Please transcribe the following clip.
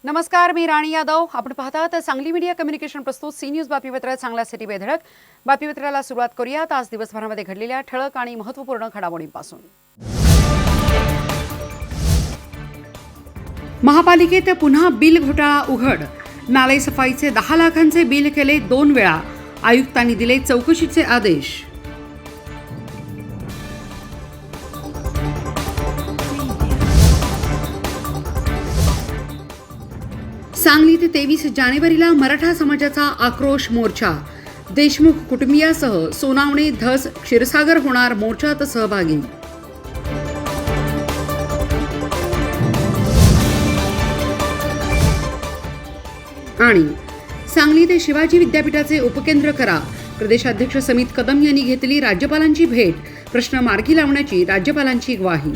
नमस्कार, मी राणी यादव. आपण पाहतात सांगली मीडिया कम्युनिकेशन प्रस्तुत सी न्यूज बातमीपत्र चांगल्यासाठी बेधडक. बातमीपत्राला सुरुवात करूयात आज दिवसभरामध्ये घडलेल्या ठळक आणि महत्त्वपूर्ण घडामोडींपासून. महापालिकेत पुन्हा बिल घोटाळा उघड. नाले सफाईचे 10 लाखांचे बिल केले 2 वेळा. आयुक्तांनी दिले चौकशीचे आदेश. सांगली ते 23 जानेवारीला मराठा समाजाचा आक्रोश मोर्चा. देशमुख कुटुंबियासह सोनावणे, धस, क्षीरसागर होणार मोर्चात सहभागी. आणि सांगली ते शिवाजी विद्यापीठाचे उपकेंद्र करा. प्रदेशाध्यक्ष समित कदम यांनी घेतली राज्यपालांची भेट. प्रश्न मार्गी लावण्याची राज्यपालांची ग्वाही.